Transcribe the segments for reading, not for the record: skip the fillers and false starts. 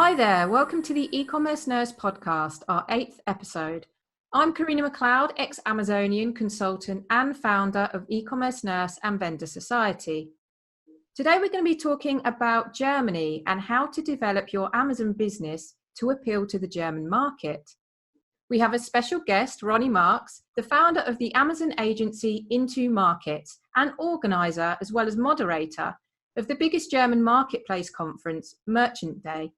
Hi there, welcome to the eCommerce Nurse Podcast, our 8th episode. I'm Karina McLeod, ex-Amazonian consultant and founder of eCommerce Nurse and Vendor Society. Today we're going to be talking about Germany and how to develop your Amazon business to appeal to the German market. We have a special guest, Ronnie Marks, the founder of the Amazon agency Into Markets and organizer as well as moderator of the biggest German marketplace conference, Merchant Day.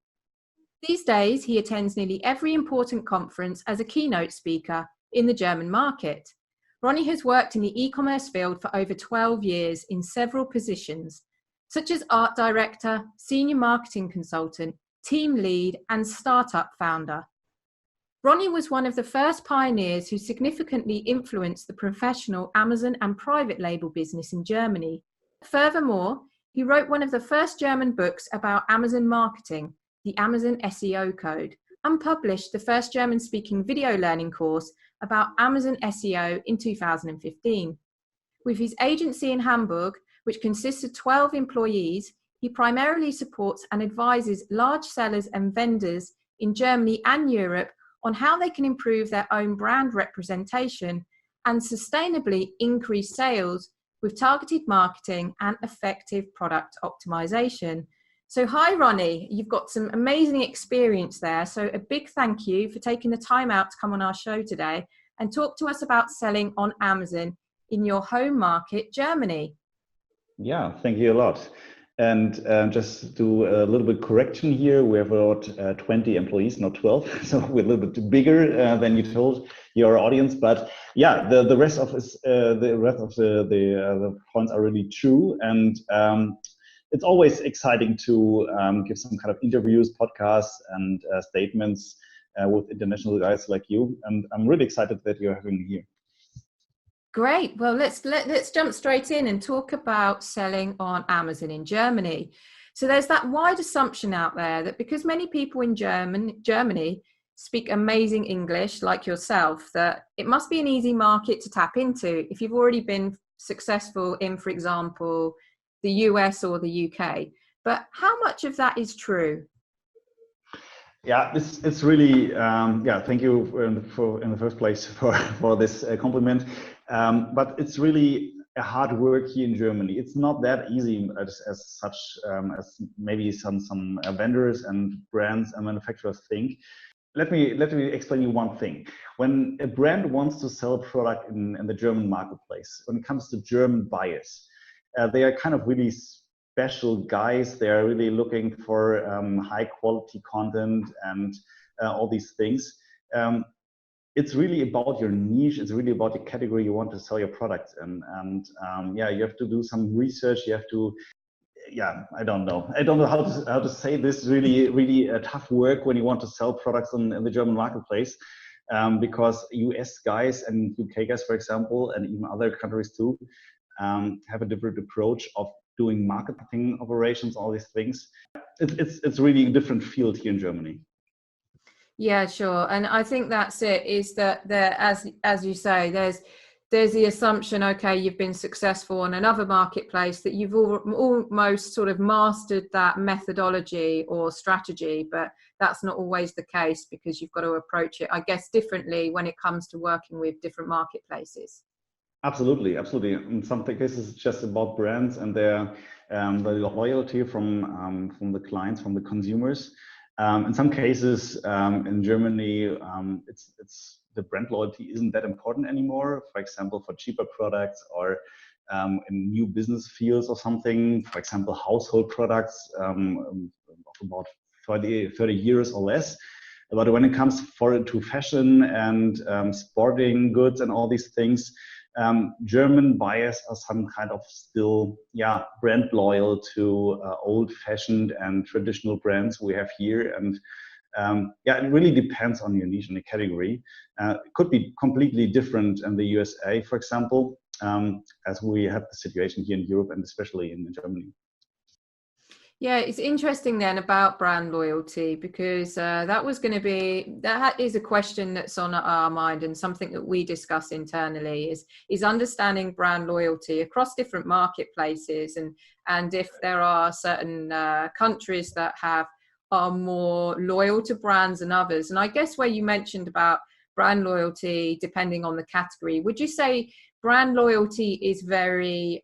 These days, he attends nearly every important conference as a keynote speaker in the German market. Ronnie has worked in the e-commerce field for over 12 years in several positions, such as art director, senior marketing consultant, team lead, and startup founder. Ronnie was one of the first pioneers who significantly influenced the professional Amazon and private label business in Germany. Furthermore, he wrote one of the first German books about Amazon marketing, the Amazon SEO Code, and published the first German-speaking video learning course about Amazon SEO in 2015. With his agency in Hamburg, which consists of 12 employees, he primarily supports and advises large sellers and vendors in Germany and Europe on how they can improve their own brand representation and sustainably increase sales with targeted marketing and effective product optimization. So hi, Ronnie, you've got some amazing experience there. So a big thank you for taking the time out to come on our show today and talk to us about selling on Amazon in your home market, Germany. Yeah, thank you a lot. And just do a little bit correction here. We have about 20 employees, not 12. So we're a little bit bigger than you told your audience. But yeah, the rest of the points are really true. And it's always exciting to give some kind of interviews, podcasts, and statements with international guys like you. And I'm really excited that you're having me here. Great. Well, let's jump straight in and talk about selling on Amazon in Germany. So there's that wide assumption out there that because many people in Germany speak amazing English like yourself, that it must be an easy market to tap into if you've already been successful in, for example, the US or the UK. But how much of that is true? Yeah, it's really, thank you for in the first place for this compliment. But it's really a hard work here in Germany. It's not that easy as such as maybe some vendors and brands and manufacturers think. Let me explain you one thing. When a brand wants to sell a product in the German marketplace, when it comes to German buyers, they are kind of really special guys. They are really looking for high quality content and all these things. It's really about your niche. It's really about the category you want to sell your products in. And you have to do some research. You have to, I don't know how to say this. Really tough work when you want to sell products in the German marketplace. Because US guys and UK guys, for example, and even other countries too, have a different approach of doing marketing operations, all these things. It's really a different field here in Germany. Yeah, sure. And I think that's it, is that there, as you say, there's the assumption, okay, you've been successful on another marketplace, that you've almost sort of mastered that methodology or strategy, but that's not always the case because you've got to approach it, I guess, differently when it comes to working with different marketplaces. Absolutely. In some cases, it's just about brands and their the loyalty from the clients, from the consumers. In some cases, in Germany, it's the brand loyalty isn't that important anymore. For example, for cheaper products or in new business fields or something. For example, household products of about 30 years or less. But when it comes to fashion and sporting goods and all these things, German buyers are some kind of still, brand loyal to old-fashioned and traditional brands we have here. And it really depends on your niche and the category. It could be completely different in the USA, for example, as we have the situation here in Europe and especially in Germany. Yeah, it's interesting then about brand loyalty, because that is a question that's on our mind, and something that we discuss internally is understanding brand loyalty across different marketplaces, and if there are certain countries that have are more loyal to brands than others? And I guess where you mentioned about brand loyalty, depending on the category, would you say brand loyalty is very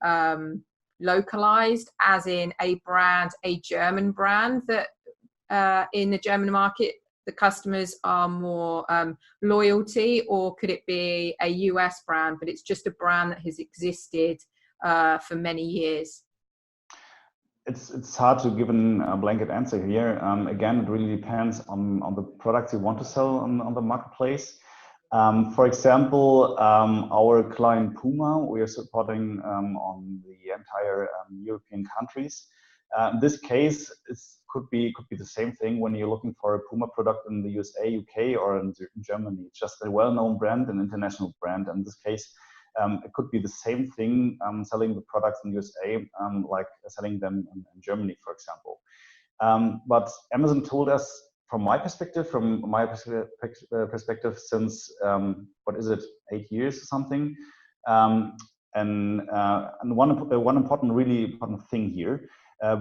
localized, as in a German brand that in the German market, the customers are more loyalty, or could it be a US brand, but it's just a brand that has existed for many years? It's hard to give a blanket answer here. Again, it really depends on the products you want to sell on the marketplace. For example, our client Puma, we are supporting on the entire European countries. In this case, it could be the same thing when you're looking for a Puma product in the USA, UK, or in Germany. It's just a well-known brand, an international brand. In this case, it could be the same thing selling the products in the USA, like selling them in Germany, for example. But Amazon told us, from my perspective, since what is it, 8 years or something, and one really important thing here.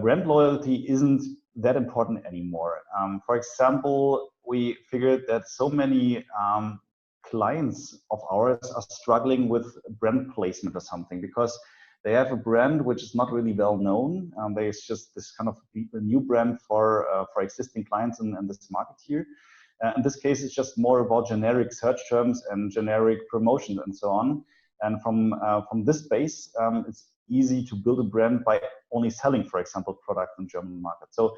Brand loyalty isn't that important anymore. For example, we figured that so many clients of ours are struggling with brand placement or something, because they have a brand which is not really well known. There's just this kind of a new brand for existing clients in this market here. In this case, it's just more about generic search terms and generic promotion and so on. And from this base, it's easy to build a brand by only selling, for example, products in the German market. So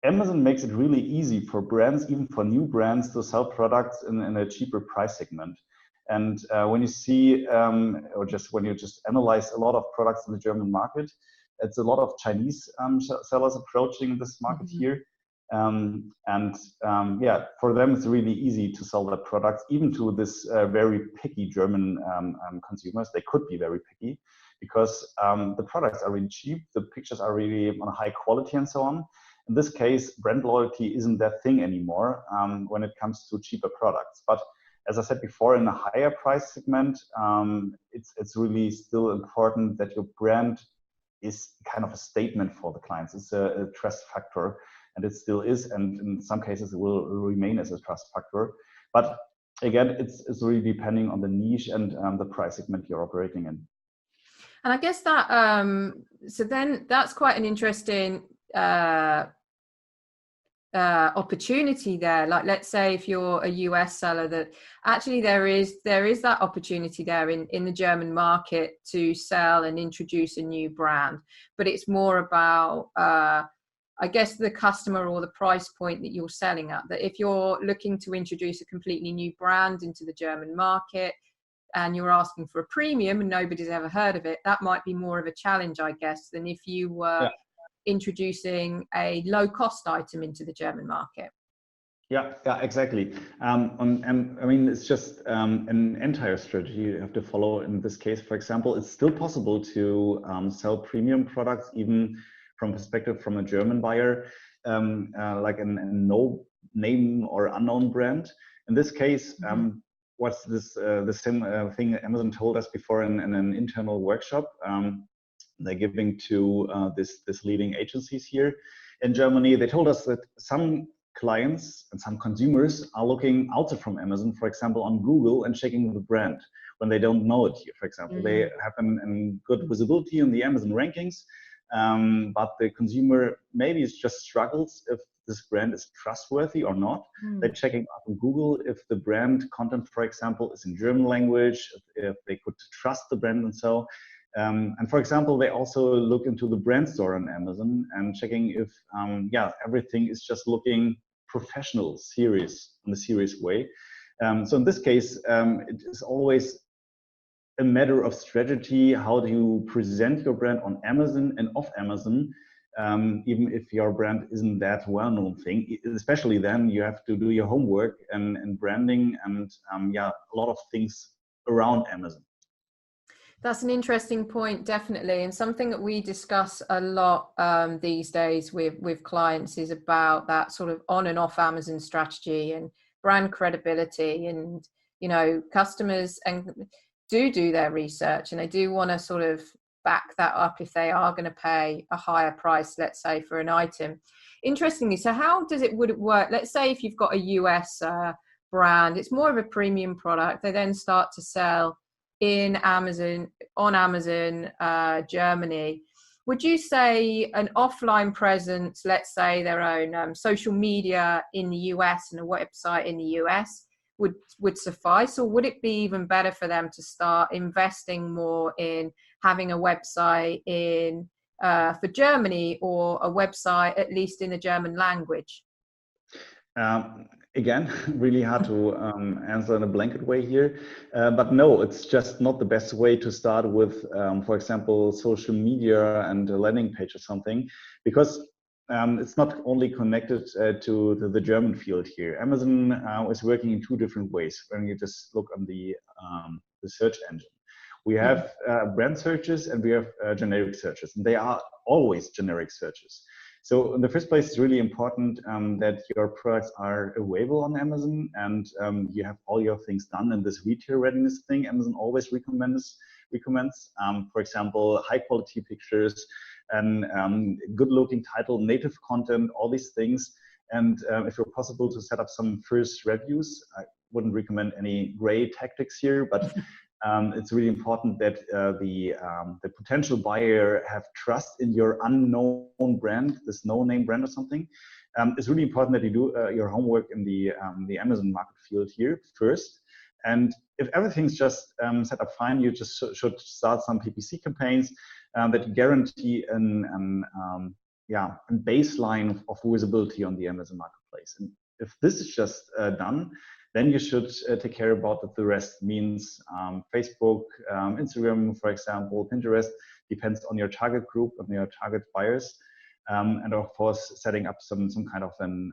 Amazon makes it really easy for brands, even for new brands, to sell products in a cheaper price segment. And when you see, when you just analyze a lot of products in the German market, it's a lot of Chinese sellers approaching this market here. For them, it's really easy to sell their products, even to this very picky German consumers. They could be very picky because the products are really cheap, the pictures are really on a high quality and so on. In this case, brand loyalty isn't that thing anymore when it comes to cheaper products. But as I said before, in a higher price segment, it's really still important that your brand is kind of a statement for the clients. It's a trust factor, and it still is, and in some cases it will remain as a trust factor. But again, it's really depending on the niche and the price segment you're operating in. And I guess that so then that's quite an interesting opportunity there. Like, let's say if you're a US seller, that actually there is that opportunity there in the German market to sell and introduce a new brand, but it's more about I guess the customer or the price point that you're selling at. That if you're looking to introduce a completely new brand into the German market and you're asking for a premium and nobody's ever heard of it, that might be more of a challenge, I guess, than if you were introducing a low-cost item into the German market. Yeah, exactly. And I mean, it's just an entire strategy you have to follow in this case. For example, it's still possible to sell premium products even from perspective from a German buyer, like a no name or unknown brand. In this case, what's this the same thing Amazon told us before in an internal workshop they're giving to this leading agencies here in Germany. They told us that some clients and some consumers are looking outside from Amazon, for example, on Google and checking the brand when they don't know it here. For example, they have a good visibility in the Amazon rankings, but the consumer maybe just struggles if this brand is trustworthy or not. They're checking out on Google if the brand content, for example, is in German language, if they could trust the brand and so. And for example, they also look into the brand store on Amazon and checking if, everything is just looking professional, serious, in a serious way. So in this case, it is always a matter of strategy. How do you present your brand on Amazon and off Amazon? Even if your brand isn't that well-known thing, especially then you have to do your homework and branding and a lot of things around Amazon. That's an interesting point, definitely, and something that we discuss a lot these days with clients is about that sort of on and off Amazon strategy and brand credibility. And customers and do their research, and they do want to sort of back that up if they are going to pay a higher price, let's say, for an item. Interestingly, so how would it work? Let's say if you've got a US brand, it's more of a premium product. They then start to sell on Amazon, Germany. Would you say an offline presence, let's say their own social media in the US and a website in the US, would suffice, or would it be even better for them to start investing more in having a website in for Germany, or a website at least in the German language? Again, really hard to answer in a blanket way here, but no, it's just not the best way to start with, for example, social media and a landing page or something, because it's not only connected to the German field here. Amazon is working in two different ways when you just look on the search engine. We have brand searches and we have generic searches, and they are always generic searches. So in the first place, it's really important that your products are available on Amazon, and you have all your things done in this retail readiness thing. Amazon always recommends, for example, high quality pictures and good looking title, native content, all these things. And if it's possible to set up some first reviews, I wouldn't recommend any gray tactics here, but it's really important that the potential buyer have trust in your unknown brand, this no-name brand or something. It's really important that you do your homework in the Amazon market field here first. And if everything's just set up fine, you just should start some PPC campaigns that guarantee a baseline of visibility on the Amazon marketplace. And if this is just done, then you should take care about the rest. Means Facebook, Instagram, for example, Pinterest, depends on your target group, on your target buyers, and of course setting up some kind of an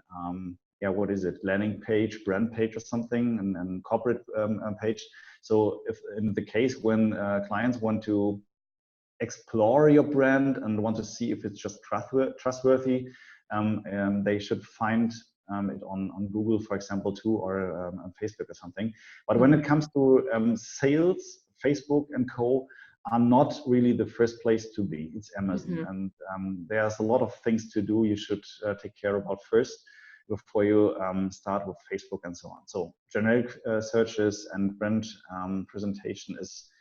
landing page, brand page or something, and corporate page. So if in the case when clients want to explore your brand and want to see if it's just trustworthy, they should find it on Google, for example, too, or on Facebook or something. But when it comes to sales, Facebook and co are not really the first place to be. It's Amazon, and there's a lot of things to do. You should take care about first before you start with Facebook and so on. So generic searches and brand presentation is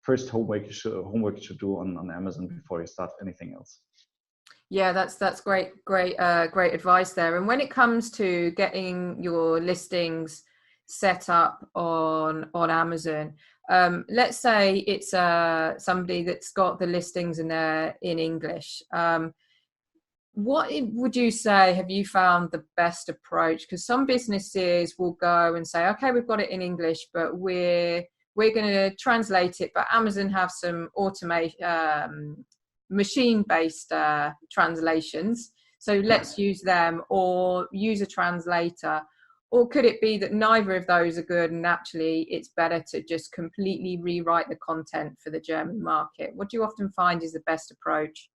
first homework you should do on Amazon before you start anything else. Yeah, that's great advice there. And when it comes to getting your listings set up on Amazon, let's say it's somebody that's got the listings in English. What would you say have you found the best approach? Because some businesses will go and say, okay, we've got it in English, but we're going to translate it. But Amazon have some machine-based translations, so let's use them, or use a translator. Or could it be that neither of those are good, and actually it's better to just completely rewrite the content for the German market? What do you often find is the best approach?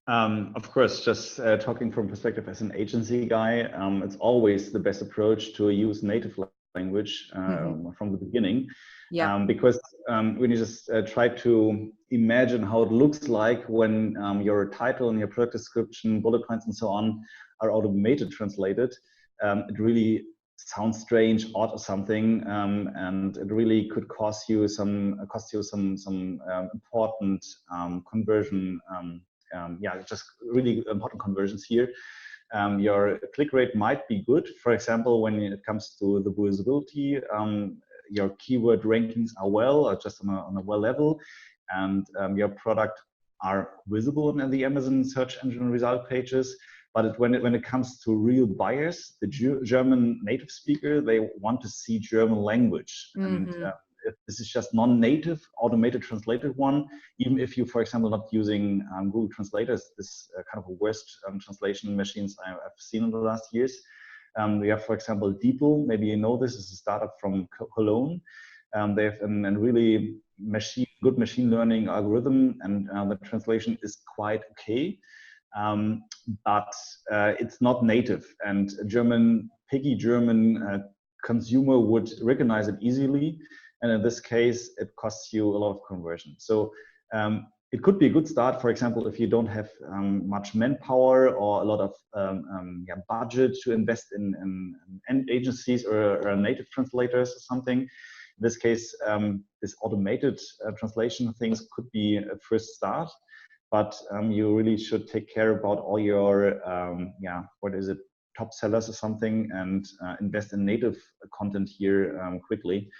Of course, just talking from perspective as an agency guy, it's always the best approach to use native language from the beginning. Yeah. Because when you just try to imagine how it looks like when your title and your product description, bullet points and so on are automated translated, it really sounds strange, odd or something, and it really could cost you some important conversion. Just really important conversions here. Your click rate might be good. For example, when it comes to the visibility, your keyword rankings are well, or just on a well level, and your product are visible in the Amazon search engine result pages. But when it comes to real buyers, the German native speaker, they want to see German language. And if this is just non-native, automated translated one, even if you, for example, not using Google Translators, this kind of a worst translation machines I've seen in the last years. We have, for example, DeepL. Maybe you know this is a startup from Cologne. They have a really good machine learning algorithm, and the translation is quite okay. But it's not native, and a piggy German consumer would recognize it easily. and in this case, it costs you a lot of conversion. So it could be a good start, for example, if you don't have much manpower or a lot of budget to invest in agencies or native translators or something. In this case, this automated translation things could be a first start, but you really should take care about all your, top sellers or something, and invest in native content here quickly.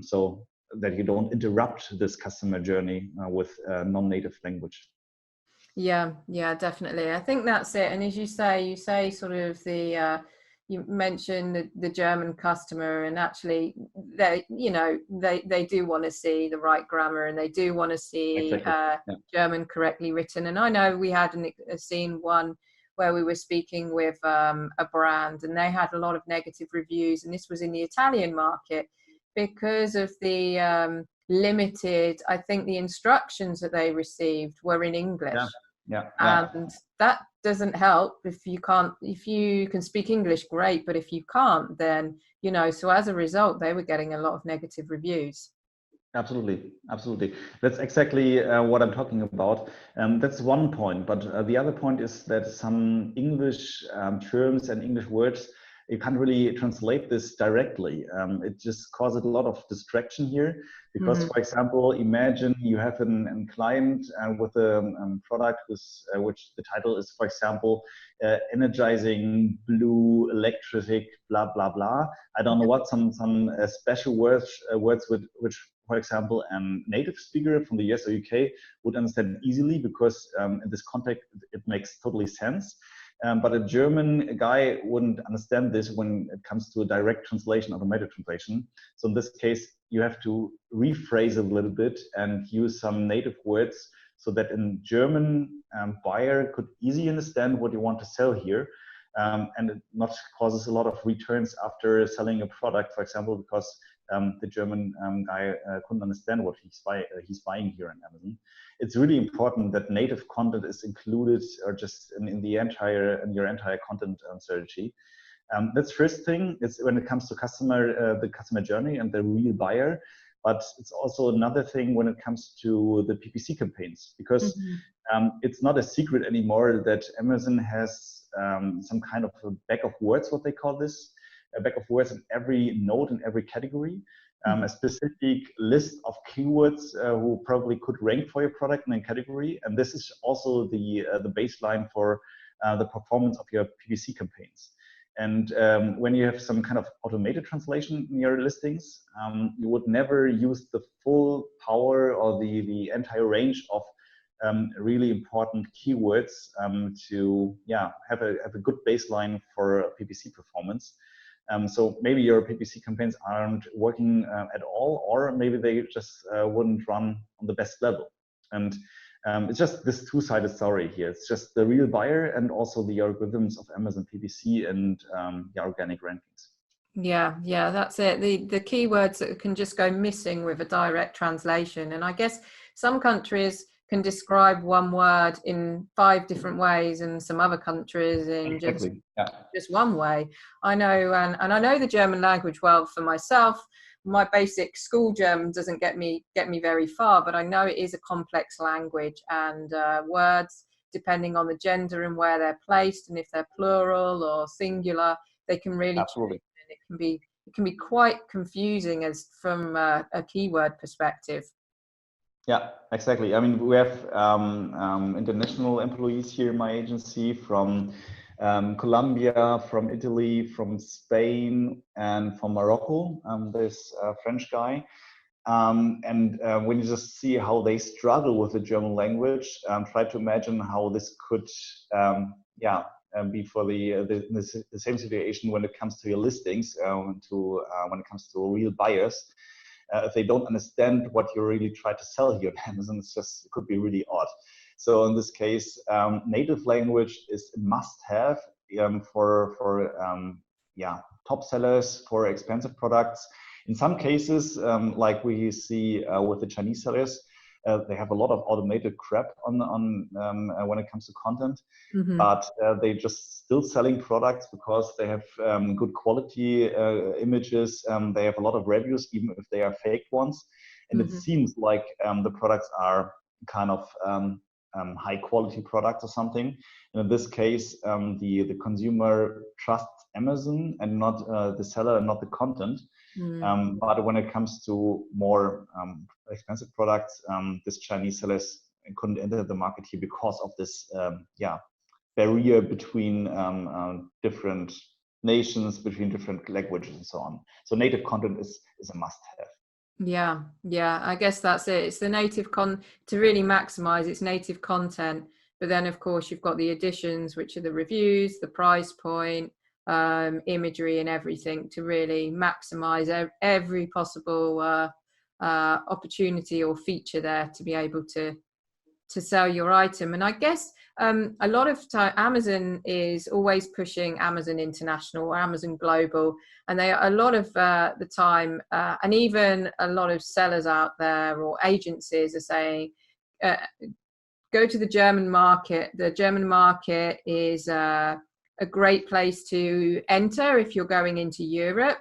So that you don't interrupt this customer journey with non-native language. Yeah, definitely. I think that's it. And as you say sort of you mentioned the German customer, and actually they do want to see the right grammar, and they do want to see Exactly. German correctly written. And I know we had a scene one where we were speaking with a brand, and they had a lot of negative reviews, and this was in the Italian market, because of the limited, I think the instructions that they received were in English. Yeah. And that doesn't help if you can speak English, great, but if you can't, then, so as a result, they were getting a lot of negative reviews. Absolutely. That's exactly what I'm talking about. That's one point, but the other point is that some English terms and English words, you can't really translate this directly. It just causes a lot of distraction here, because, for example, imagine you have a client with a product which the title is, for example, energizing blue electric blah blah blah. I don't know what, some special words which, for example, a native speaker from the US or UK would understand easily, because in this context it makes totally sense. But a German guy wouldn't understand this when it comes to a direct translation, automated translation. So in this case, you have to rephrase it a little bit and use some native words, so that a German buyer could easily understand what you want to sell here, and it not causes a lot of returns after selling a product, for example, because the German guy couldn't understand what he's buying here on Amazon. It's really important that native content is included, or just in your entire content strategy. That's first thing. It's when it comes to the customer journey and the real buyer. But it's also another thing when it comes to the PPC campaigns, because it's not a secret anymore that Amazon has some kind of a bag of words, what they call this, a bag of words in every node, in every category, a specific list of keywords who probably could rank for your product in a category. And this is also the baseline for the performance of your PPC campaigns. And when you have some kind of automated translation in your listings, you would never use the full power or the entire range of really important keywords to have a good baseline for PPC performance. So maybe your PPC campaigns aren't working at all, or maybe they just wouldn't run on the best level. And it's just this two-sided story here. It's just the real buyer and also the algorithms of Amazon PPC and the organic rankings. Yeah, that's it. The keywords that can just go missing with a direct translation. And I guess some countries can describe one word in 5 different ways, and some other countries in just one way. I know, and I know the German language well for myself. My basic school German doesn't get me very far, but I know it is a complex language, and words, depending on the gender and where they're placed, and if they're plural or singular, they can really Absolutely. change, and it can be quite confusing as from a keyword perspective. Yeah, exactly. I mean, we have international employees here in my agency from Colombia, from Italy, from Spain, and from Morocco. There's a French guy. And when you just see how they struggle with the German language, try to imagine how this could be for the same situation when it comes to your listings, when it comes to real buyers. If they don't understand what you really try to sell here on Amazon, it could be really odd. So in this case, native language is a must-have for top sellers, for expensive products. In some cases, like we see with the Chinese sellers, They have a lot of automated crap on when it comes to content, but they just still selling products because they have good quality images. They have a lot of reviews, even if they are fake ones, and it seems like the products are kind of high quality products or something. And in this case, the consumer trusts Amazon and not the seller and not the content. But when it comes to more expensive products, this Chinese sellers couldn't enter the market here because of this barrier between different nations, between different languages and so on. So native content is a must-have. Yeah, I guess that's it. It's the native to really maximize its native content. But then, of course, you've got the additions, which are the reviews, the price point, imagery and everything to really maximize every possible opportunity or feature there to be able to sell your item. And I guess a lot of time Amazon is always pushing Amazon International or Amazon Global, and they a lot of the time and even a lot of sellers out there or agencies are saying go to the German market. The German market is a great place to enter if you're going into Europe.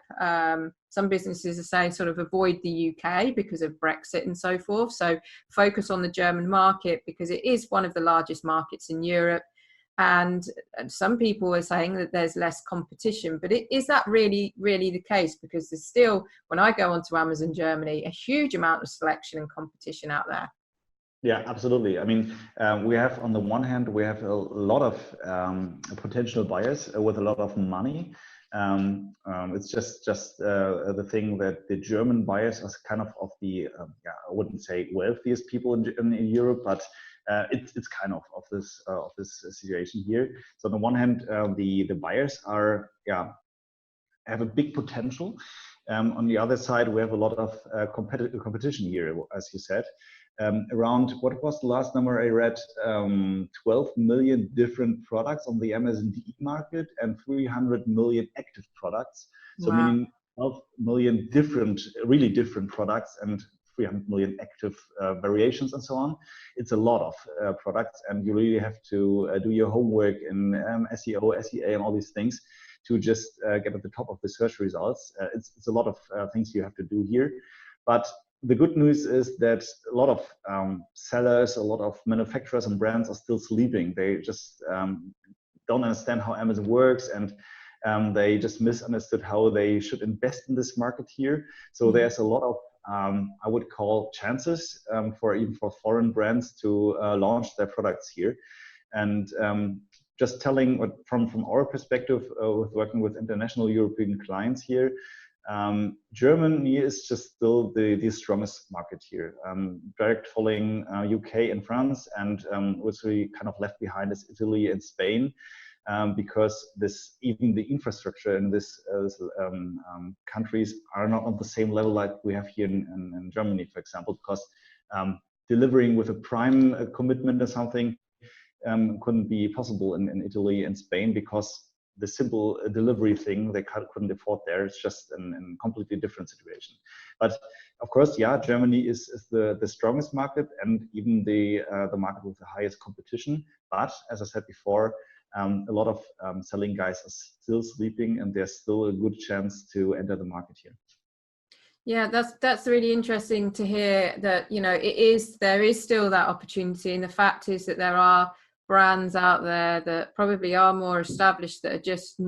Some businesses are saying sort of avoid the UK because of Brexit and so forth. So focus on the German market because it is one of the largest markets in Europe. And some people are saying that there's less competition, but is that really, really the case? Because there's still, when I go onto Amazon Germany, a huge amount of selection and competition out there. Yeah, absolutely. I mean, we have on the one hand, we have a lot of potential buyers with a lot of money. It's just the thing that the German buyers are kind of the I wouldn't say wealthiest people in Europe, but it's kind of this situation here. So on the one hand, the buyers are have a big potential. On the other side, we have a lot of competition here, as you said. Around, what was the last number I read? 12 million different products on the Amazon DE market and 300 million active products. So meaning 12 million really different products and 300 million active variations and so on. It's a lot of products, and you really have to do your homework in SEO, SEA, and all these things to just get at the top of the search results. It's a lot of things you have to do here. But the good news is that a lot of sellers, a lot of manufacturers and brands are still sleeping. They just don't understand how Amazon works, and they just misunderstood how they should invest in this market here. So there's a lot of, I would call, chances even for foreign brands to launch their products here. And just telling from our perspective with working with international European clients here, Germany is just still the strongest market here. Direct following UK and France, and what's really kind of left behind is Italy and Spain, because even the infrastructure in this countries are not on the same level like we have here in Germany, for example, because delivering with a prime commitment or something couldn't be possible in Italy and Spain, because the simple delivery thing they couldn't afford there. It's just a completely different situation. But of course, Germany is the strongest market and even the market with the highest competition. But as I said before, a lot of selling guys are still sleeping, and there's still a good chance to enter the market here. Yeah, that's really interesting to hear that, there is still that opportunity. And the fact is that there are brands out there that probably are more established that are just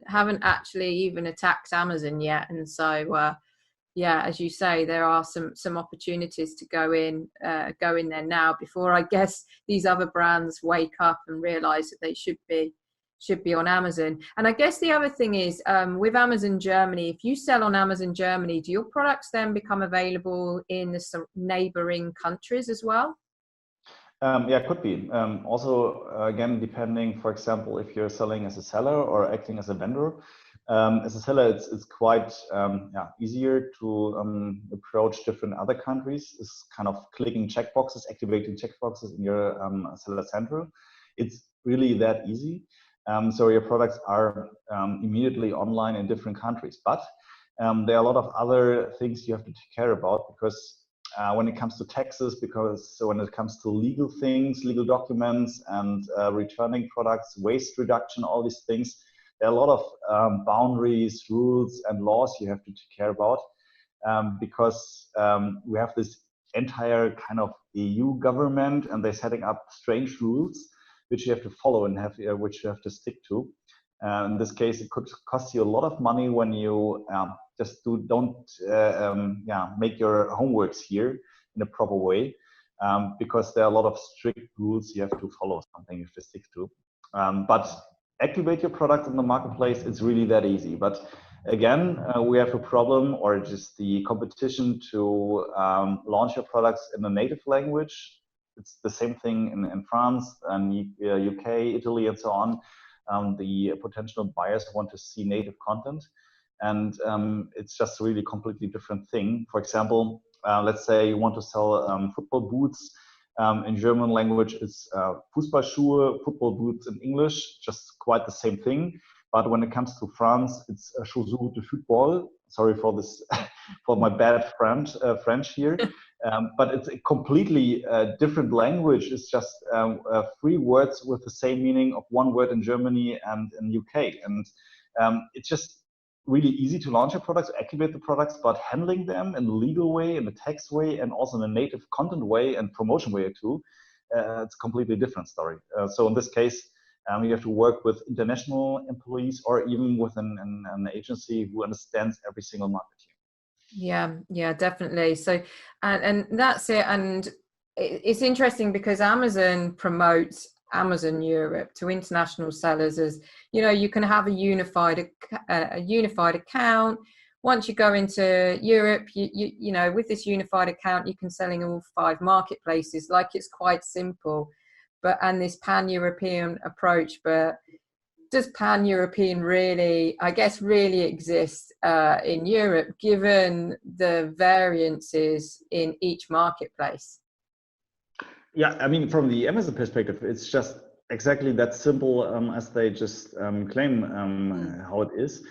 haven't actually even attacked Amazon yet. And so, as you say, there are some opportunities to go in there now before, I guess, these other brands wake up and realize that they should be on Amazon. And I guess the other thing is with Amazon Germany, if you sell on Amazon Germany, do your products then become available in the neighboring countries as well? It could be. Also, again, depending, for example, if you're selling as a seller or acting as a vendor. As a seller, it's quite easier to approach different other countries. It's kind of clicking checkboxes, activating checkboxes in your seller central. It's really that easy. So your products are immediately online in different countries. But there are a lot of other things you have to take care about, because when it comes to taxes, because when it comes to legal things, legal documents, and returning products, waste reduction, all these things, there are a lot of boundaries, rules, and laws you have to take care about, because we have this entire kind of EU government, and they're setting up strange rules which you have to follow and which you have to stick to. In this case, it could cost you a lot of money when you just don't make your homeworks here in a proper way, because there are a lot of strict rules you have to follow, something you have to stick to. But activate your product in the marketplace, it's really that easy. But again, we have a problem, or just the competition to launch your products in a native language. It's the same thing in France and UK, Italy, and so on. The potential buyers want to see native content, and it's just a really completely different thing. For example, let's say you want to sell football boots. In German language, it's Fußballschuhe, football boots in English, just quite the same thing. But when it comes to France, it's chaussures de football. Sorry for this, for my bad French here. But it's a completely different language. It's just 3 words with the same meaning of 1 word in Germany and in UK. And it's just really easy to launch your products, activate the products, but handling them in a legal way, in a tax way, and also in a native content way and promotion way too, it's a completely different story. So in this case, you have to work with international employees, or even with an agency who understands every single market here. Yeah, definitely. So, and that's it. And it's interesting because Amazon promotes Amazon Europe to international sellers as, you can have a unified account. Once you go into Europe, you know, with this unified account, you can sell in all 5 marketplaces. Like, it's quite simple. And this pan-European approach, but does pan-European really exist in Europe, given the variances in each marketplace? Yeah, I mean, from the Amazon perspective, it's just exactly that simple as they just claim how it is.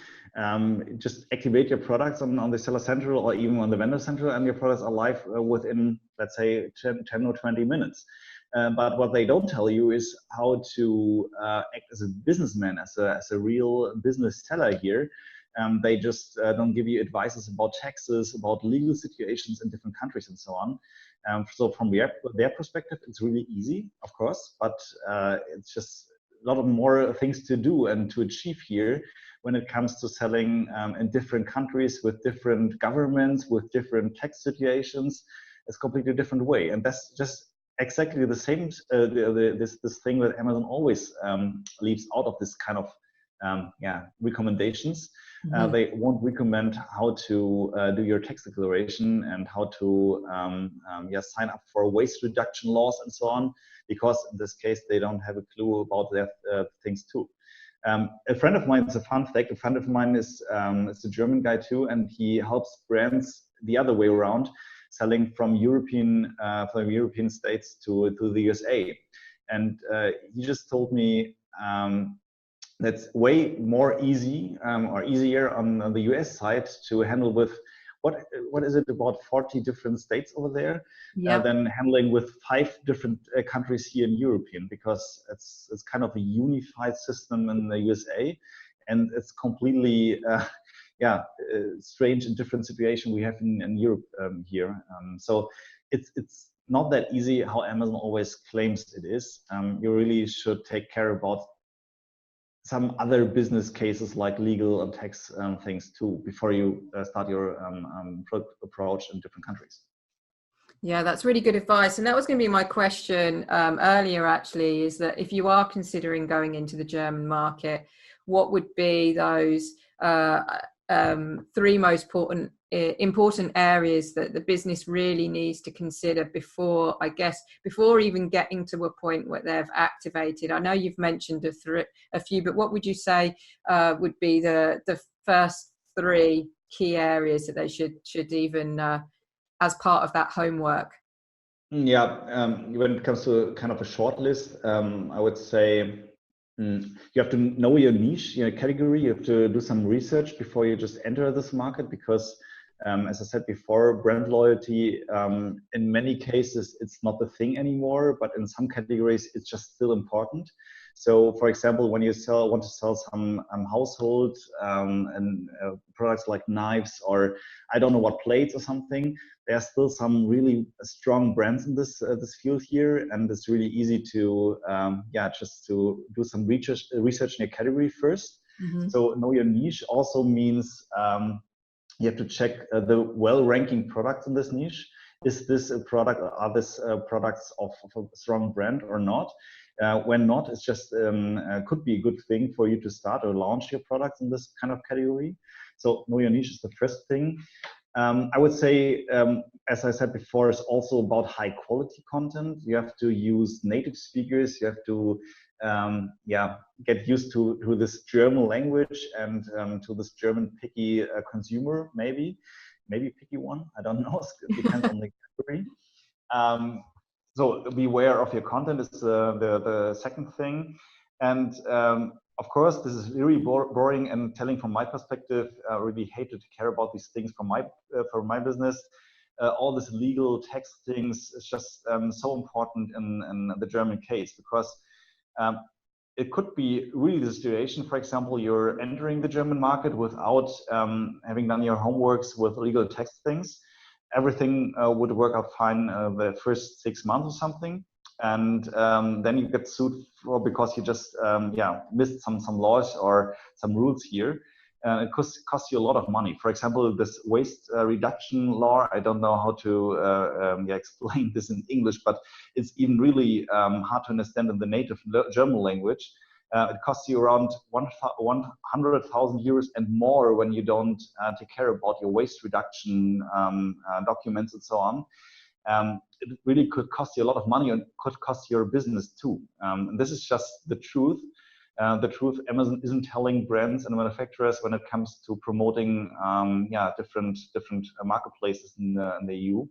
Just activate your products on the Seller Central or even on the Vendor Central, and your products are live within, let's say, 10 or 20 minutes. But what they don't tell you is how to act as a businessman, as a real business seller here. They just don't give you advices about taxes, about legal situations in different countries, and so on. So from their perspective, it's really easy, of course, but it's just a lot of more things to do and to achieve here when it comes to selling in different countries with different governments, with different tax situations. It's a completely different way, and that's just exactly the same. This thing that Amazon always leaves out of this kind of recommendations. Mm-hmm. They won't recommend how to do your tax declaration and how to sign up for waste reduction laws and so on, because in this case they don't have a clue about their things too. A friend of mine, it's a fun fact, a friend of mine is a German guy too, and he helps brands the other way around, selling from European states to the USA. And he just told me that's way more easy or easier on the US side to handle with what is it, about 40 different states over there, than handling with 5 different countries here in European, because it's kind of a unified system in the USA, and it's completely strange and different situation we have in Europe here. So it's not that easy how Amazon always claims it is. You really should take care about some other business cases like legal and tax things too before you start your approach in different countries. Yeah, that's really good advice. And that was going to be my question earlier, actually, is that if you are considering going into the German market, what would be those 3 most important areas that the business really needs to consider before even getting to a point where they've activated? I know you've mentioned a few, but what would you say would be the first 3 key areas that they should even as part of that homework? When it comes to kind of a short list, I would say you have to know your niche, your category. You have to do some research before you just enter this market, because As I said before, brand loyalty, in many cases, it's not the thing anymore, but in some categories, it's just still important. So, for example, when you want to sell some household and products like knives, or I don't know what, plates or something, there are still some really strong brands in this field here, and it's really easy to just to do some research in your category first. Mm-hmm. So know your niche also means you have to check the well-ranking products in this niche. Is this a product, or are this products of a strong brand or not? When not, it's just could be a good thing for you to start or launch your products in this kind of category. So know your niche is the first thing. I would say, as I said before, it's also about high quality content. You have to use native speakers. You have to get used to this German language and to this German picky consumer, maybe picky one. I don't know. It depends on the category. So beware of your content is the second thing. And of course, this is really boring and telling from my perspective. I really hate to care about these things for my business. All this legal tax things is just so important in the German case, because it could be really the situation. For example, you're entering the German market without having done your homeworks with legal tax things. Everything would work out fine the first 6 months or something, and then you get sued because you just missed some laws or some rules here. It costs you a lot of money. For example, this waste reduction law, I don't know how to explain this in English, but it's even really hard to understand in the native German language. It costs you around 100,000 euros and more when you don't take care about your waste reduction documents and so on. It really could cost you a lot of money and could cost your business too. And this is just the truth. Amazon isn't telling brands and manufacturers when it comes to promoting different marketplaces in the EU.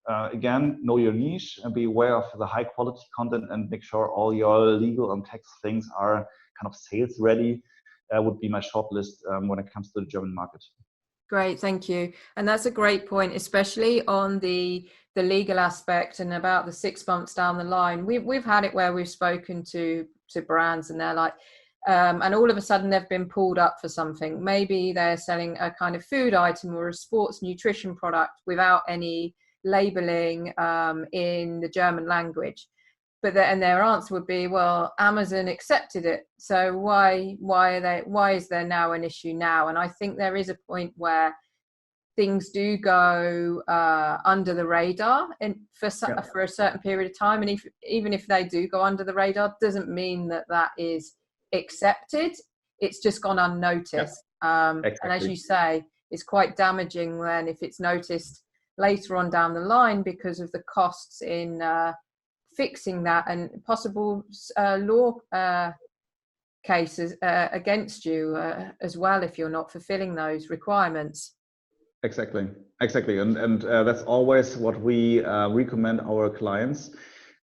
Again, know your niche and be aware of the high quality content, and make sure all your legal and tax things are kind of sales ready. Would be my short list when it comes to the German market. Great, thank you. And that's a great point, especially on the legal aspect and about the 6 months down the line. We've had it where we've spoken to brands and they're like, and all of a sudden they've been pulled up for something. Maybe they're selling a kind of food item or a sports nutrition product without any labeling in the German language. But their answer would be, well, Amazon accepted it, so why is there now an issue now? And I think there is a point where things do go under the radar and for a certain period of time, and even if they do go under the radar, doesn't mean that is accepted. It's just gone unnoticed. Exactly. And as you say, it's quite damaging when if it's noticed later on down the line because of the costs in fixing that and possible law cases against you as well if you're not fulfilling those requirements. Exactly, and that's always what we recommend our clients,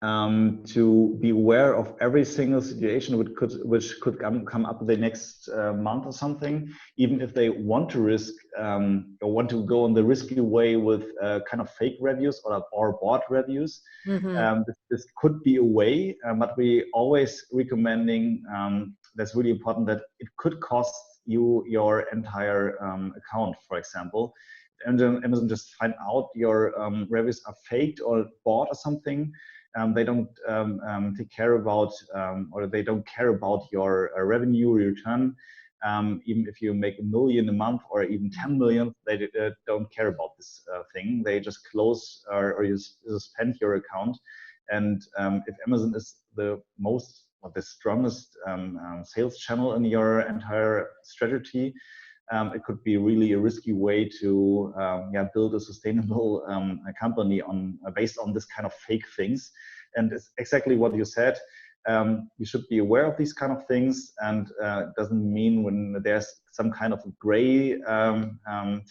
to be aware of every single situation which could come up the next month or something, even if they want to risk or want to go on the risky way with kind of fake reviews or bot reviews. Mm-hmm. This could be a way, but we always recommending that's really important, that it could cost you your entire account. For example, and Amazon just find out your reviews are faked or bought or something. They don't take care about or they don't care about your revenue return. Even if you make $1 million a month or even 10 million, they don't care about this thing. They just close or you suspend your account. And if Amazon is the most or the strongest sales channel in your entire strategy, it could be really a risky way to build a sustainable company based on this kind of fake things. And it's exactly what you said. You should be aware of these kind of things, and it doesn't mean when there's some kind of gray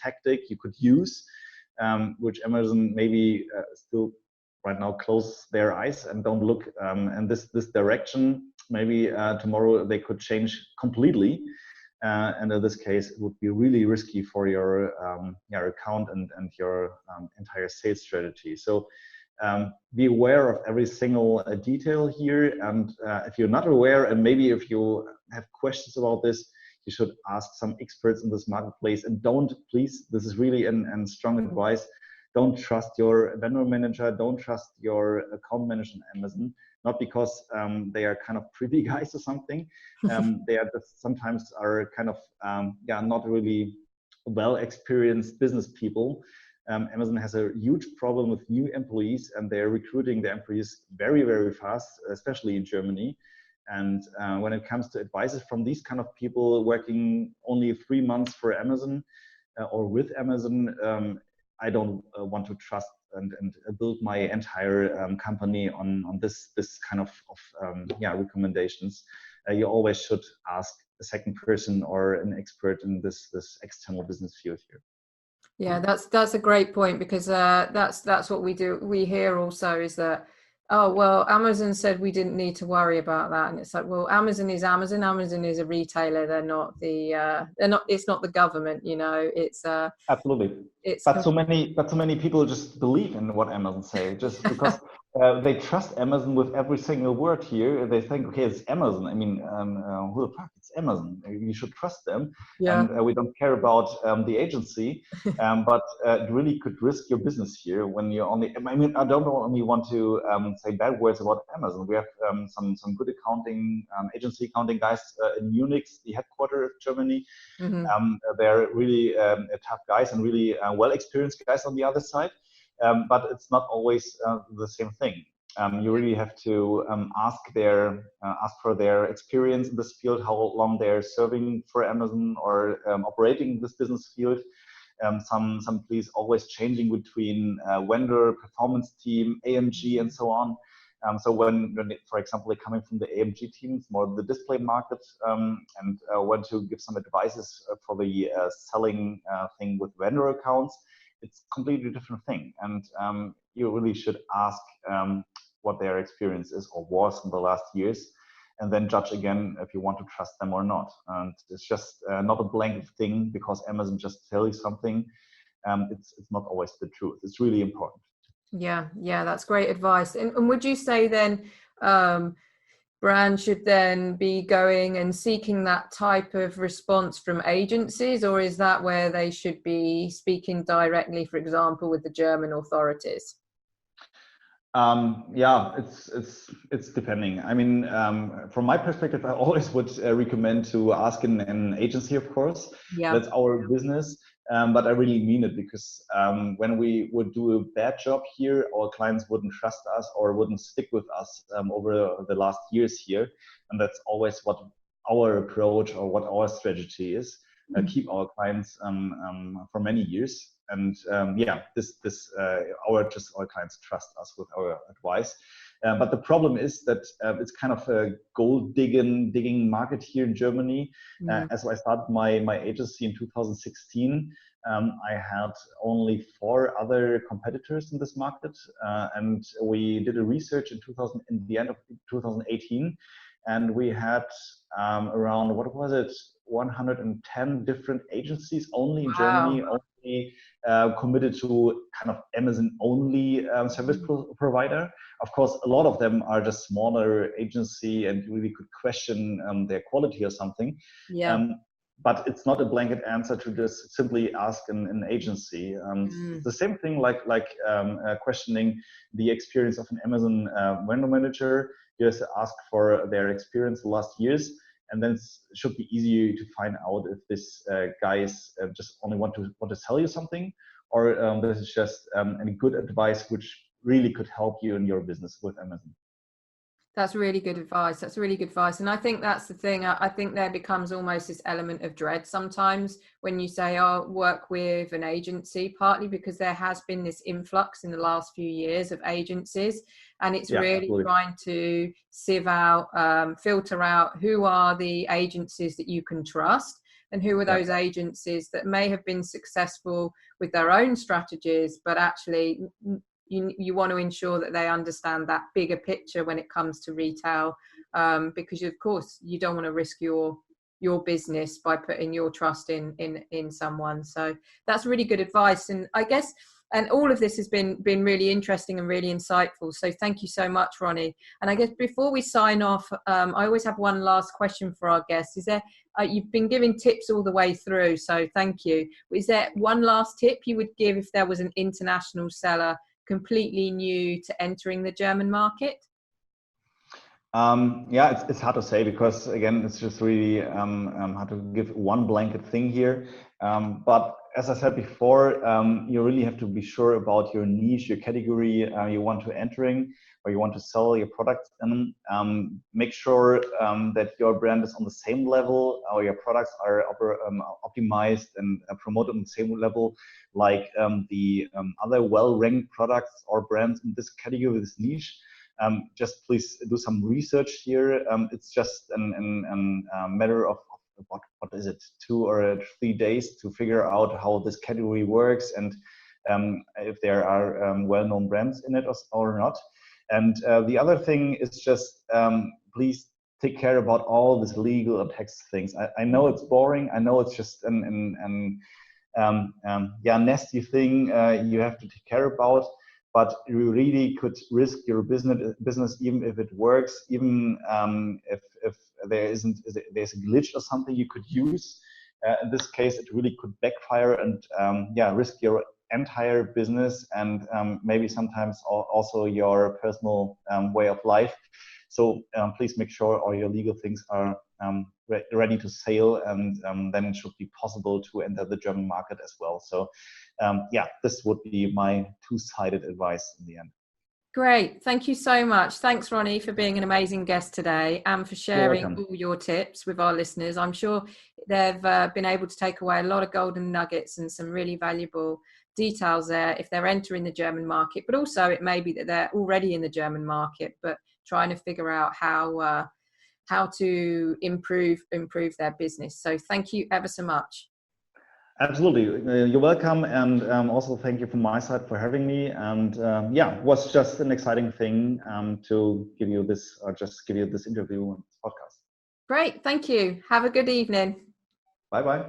tactic you could use, which Amazon maybe still right now close their eyes and don't look in this direction. Maybe tomorrow they could change completely. And in this case, it would be really risky for your account and your entire sales strategy. So be aware of every single detail here. And if you're not aware, and maybe if you have questions about this, you should ask some experts in this marketplace. And don't, please, this is really an strong advice, don't trust your vendor manager, don't trust your account manager on Amazon, not because they are kind of privy guys or something. They are just sometimes are kind of not really well experienced business people. Amazon has a huge problem with new employees, and they're recruiting their employees very, very fast, especially in Germany. And when it comes to advices from these kind of people working only 3 months for Amazon or with Amazon, I don't want to trust and build my entire company on this kind of recommendations. You always should ask a second person or an expert in this external business field here. Yeah, that's a great point, because that's what we do. We hear also is that, oh, well, Amazon said we didn't need to worry about that, and it's like, well, Amazon is Amazon. Amazon is a retailer. They're not. It's not the government. It's absolutely. But so many people just believe in what Amazon say, just because they trust Amazon with every single word here. They think, okay, it's Amazon. I mean, who the fuck? It's Amazon. You should trust them. Yeah. And we don't care about the agency. But it really could risk your business here when you only. I mean, I don't only want to say bad words about Amazon. We have some good accounting agency accounting guys in Munich, the headquarters of Germany. Mm-hmm. They're really tough guys and really well experienced guys on the other side. But it's not always the same thing. You really have to ask for their experience in this field, how long they're serving for Amazon or operating this business field. Some please always changing between vendor, performance team, AMG, and so on. So when for example, they're coming from the AMG teams, more the display market, and want to give some advices for the selling thing with vendor accounts, it's a completely different thing. And you really should ask what their experience is or was in the last years, and then judge again if you want to trust them or not. And it's just not a blanket thing because Amazon just tells you something. It's not always the truth. It's really important. Yeah, that's great advice. And would you say then brands should then be going and seeking that type of response from agencies, or is that where they should be speaking directly, for example, with the German authorities? It's depending. I mean, from my perspective, I always would recommend to ask an agency, of course. Yeah. That's our business. But I really mean it, because when we would do a bad job here, our clients wouldn't trust us or wouldn't stick with us over the last years here. And that's always what our approach or what our strategy is. Keep our clients for many years. And our clients trust us with our advice. But the problem is that it's kind of a gold digging market here in Germany. As I started my agency in 2016, I had only 4 other competitors in this market, and we did a research in the end of 2018, and we had around 110 different agencies only in Germany, only committed to kind of Amazon only service provider. Of course, a lot of them are just smaller agency and you really could question their quality or something. Yeah. But it's not a blanket answer to just simply ask an agency. The same thing like questioning the experience of an Amazon vendor manager. You have to ask for their experience the last years. And then it should be easy to find out if this guy is just only want to sell you something, or this is just any good advice which really could help you in your business with Amazon. That's really good advice. And I think that's the thing. I think there becomes almost this element of dread sometimes when you say, oh, work with an agency, partly because there has been this influx in the last few years of agencies. And it's really trying to sieve out, filter out who are the agencies that you can trust and who are those agencies that may have been successful with their own strategies, but actually you want to ensure that they understand that bigger picture when it comes to retail, because of course you don't want to risk your your business by putting your trust in someone. So that's really good advice. And I guess, and all of this has been really interesting and really insightful. So thank you so much, Ronnie. And I guess before we sign off, I always have one last question for our guests. Is there, you've been giving tips all the way through, so thank you. Is there one last tip you would give if there was an international seller completely new to entering the German market? Yeah, it's hard to say, because again, it's just really hard to give one blanket thing here. But as I said before, you really have to be sure about your niche, your category you want to entering, or you want to sell your products in. Make sure that your brand is on the same level, or your products are optimized and promoted on the same level like the other well-ranked products or brands in this category, this niche. Just please do some research here. It's just a matter of what is it, 2 or 3 days to figure out how this category works, and if there are well-known brands in it or not. And the other thing is just please take care about all this legal and tax things. I know it's boring. I know it's just yeah, nasty thing you have to take care about. But you really could risk your business even if it works, even if there's a glitch or something you could use. In this case, it really could backfire and yeah, risk your entire business and maybe sometimes also your personal way of life. So please make sure all your legal things are ready to sail, and then it should be possible to enter the German market as well. So yeah, this would be my two-sided advice in the end. Great. Thank you so much. Thanks, Ronnie, for being an amazing guest today and for sharing all your tips with our listeners. I'm sure they've been able to take away a lot of golden nuggets and some really valuable details there if they're entering the German market, but also it may be that they're already in the German market, but trying to figure out how to improve their business. So thank you ever so much. Absolutely, you're welcome, and also thank you from my side for having me. And yeah, it was just an exciting thing to give you this, or just give you this interview and this podcast. Great, thank you. Have a good evening. Bye bye.